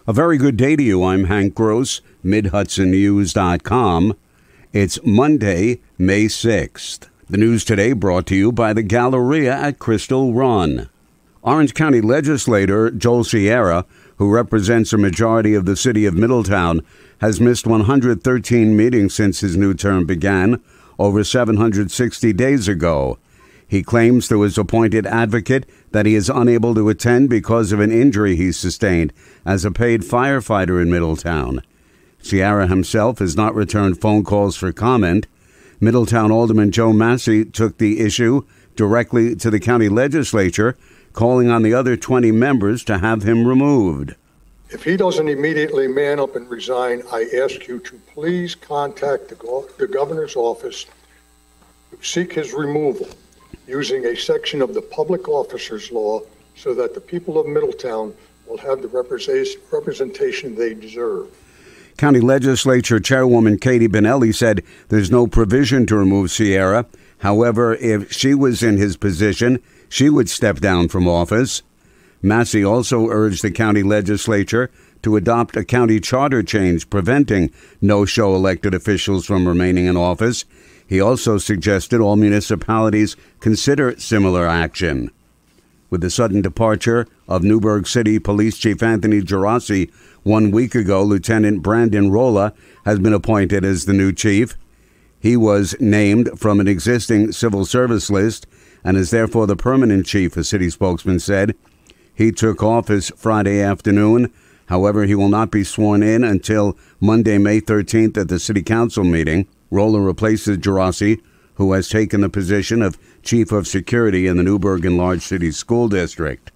A very good day to you. I'm Hank Gross, MidHudsonNews.com. It's Monday, May 6th. The news today brought to you by the Galleria at Crystal Run. Orange County legislator Joel Sierra, who represents a majority of the city of Middletown, has missed 113 meetings since his new term began, over 760 days ago. He claims through his appointed advocate that he is unable to attend because of an injury he sustained as a paid firefighter in Middletown. Sierra himself has not returned phone calls for comment. Middletown Alderman Joe Massey took the issue directly to the county legislature, calling on the other 20 members to have him removed. If he doesn't immediately man up and resign, I ask you to please contact the governor's office to seek his removal using a section of the Public Officers Law so that the people of Middletown will have the representation they deserve. County Legislature Chairwoman Katie Benelli said there's no provision to remove Sierra. However, if she was in his position, she would step down from office. Massey also urged the county legislature to adopt a county charter change preventing no-show elected officials from remaining in office. He also suggested all municipalities consider similar action. With the sudden departure of Newburgh City Police Chief Anthony Gerasi 1 week ago, Lieutenant Brandon Rolla has been appointed as the new chief. He was named from an existing civil service list and is therefore the permanent chief, a city spokesman said. He took office Friday afternoon. However, he will not be sworn in until Monday, May 13th at the city council meeting. Rolla replaces Gerasi, who has taken the position of chief of security in the Newburgh Enlarged City School District.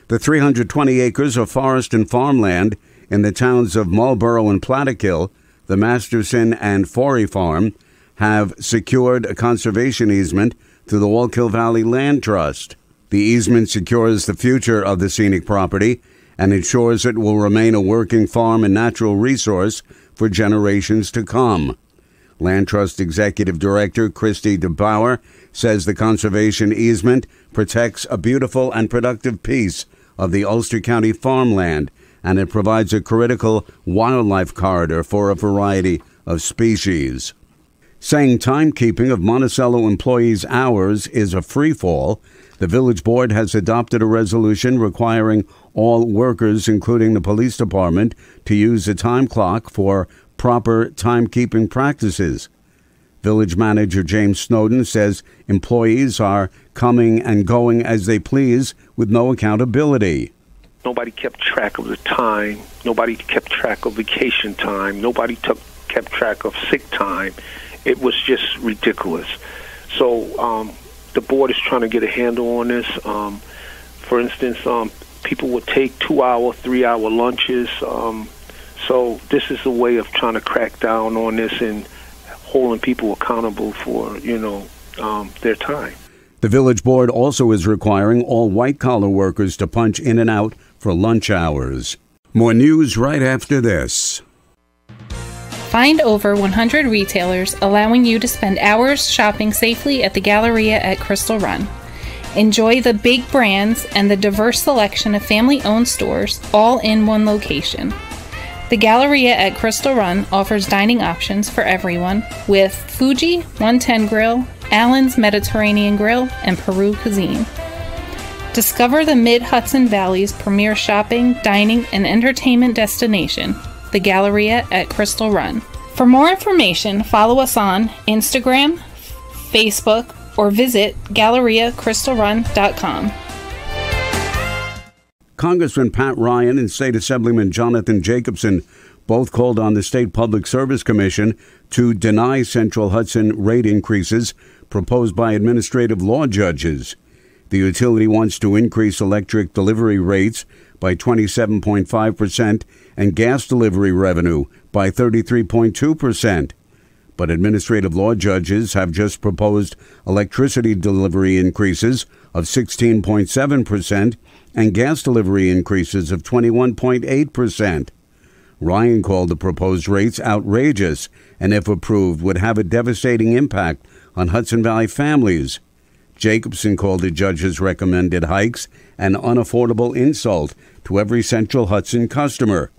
The 320 acres of forest and farmland in the towns of Marlborough and Plattekill, the Masterson and Forey Farm, have secured a conservation easement through the Wallkill Valley Land Trust. The easement secures the future of the scenic property and ensures it will remain a working farm and natural resource for generations to come. Land Trust Executive Director Christy DeBauer says the conservation easement protects a beautiful and productive piece of the Ulster County farmland, and it provides a critical wildlife corridor for a variety of species. Saying timekeeping of Monticello employees' hours is a free-fall, the village board has adopted a resolution requiring all workers, including the police department, to use a time clock for proper timekeeping practices. Village manager James Snowden says employees are coming and going as they please with no accountability. Nobody kept track of the time. Nobody kept track of vacation time. Nobody kept track of sick time. It was just ridiculous. So the board is trying to get a handle on this. For instance, people would take 2-hour, 3-hour lunches. So this is a way of trying to crack down on this and holding people accountable for, their time. The village board also is requiring all white-collar workers to punch in and out for lunch hours. More news right after this. Find over 100 retailers allowing you to spend hours shopping safely at the Galleria at Crystal Run. Enjoy the big brands and the diverse selection of family-owned stores all in one location. The Galleria at Crystal Run offers dining options for everyone with Fuji 110 Grill, Allen's Mediterranean Grill, and Peru Cuisine. Discover the Mid-Hudson Valley's premier shopping, dining, and entertainment destination, the Galleria at Crystal Run. For more information, follow us on Instagram, Facebook, or visit GalleriaCrystalRun.com. Congressman Pat Ryan and State Assemblyman Jonathan Jacobson both called on the State Public Service Commission to deny Central Hudson rate increases proposed by administrative law judges. The utility wants to increase electric delivery rates by 27.5% and gas delivery revenue by 33.2%. But administrative law judges have just proposed electricity delivery increases of 16.7% and gas delivery increases of 21.8%. Ryan called the proposed rates outrageous and, if approved, would have a devastating impact on Hudson Valley families. Jacobson called the judge's recommended hikes an unaffordable insult to every Central Hudson customer.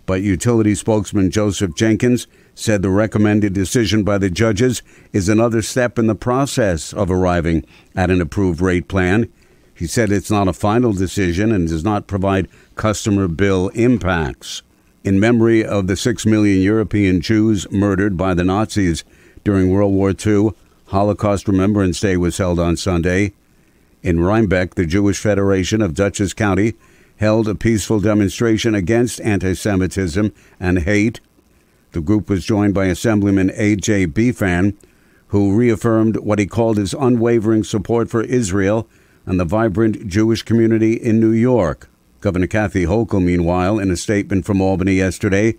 But utility spokesman Joseph Jenkins said the recommended decision by the judges is another step in the process of arriving at an approved rate plan. He said it's not a final decision and does not provide customer bill impacts. In memory of the 6 million European Jews murdered by the Nazis during World War II, Holocaust Remembrance Day was held on Sunday. In Rhinebeck, the Jewish Federation of Dutchess County held a peaceful demonstration against anti-Semitism and hate. The group was joined by Assemblyman A.J. Befan, who reaffirmed what he called his unwavering support for Israel and the vibrant Jewish community in New York. Governor Kathy Hochul, meanwhile, in a statement from Albany yesterday,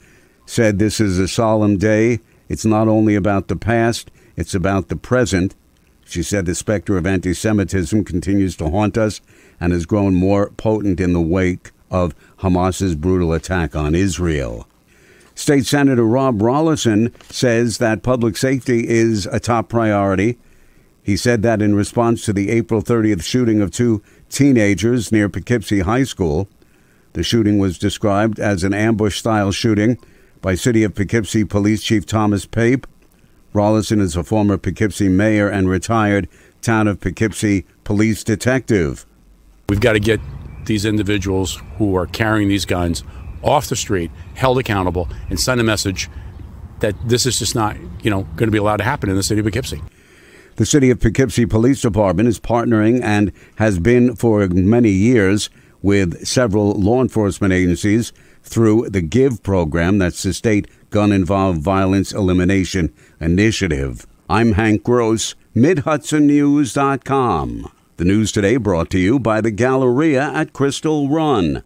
said this is a solemn day. It's not only about the past, it's about the present. She said the specter of anti-Semitism continues to haunt us and has grown more potent in the wake of Hamas's brutal attack on Israel. State Senator Rob Rollison says that public safety is a top priority. He said that in response to the April 30th shooting of 2 teenagers near Poughkeepsie High School. The shooting was described as an ambush-style shooting by City of Poughkeepsie Police Chief Thomas Pape. Rollison is a former Poughkeepsie mayor and retired Town of Poughkeepsie police detective. We've got to get these individuals who are carrying these guns off the street, held accountable, and send a message that this is just not, going to be allowed to happen in the city of Poughkeepsie. The City of Poughkeepsie Police Department is partnering and has been for many years with several law enforcement agencies through the GIVE program, that's the State Gun-Involved Violence Elimination Initiative. I'm Hank Gross, MidHudsonNews.com. The news today brought to you by the Galleria at Crystal Run.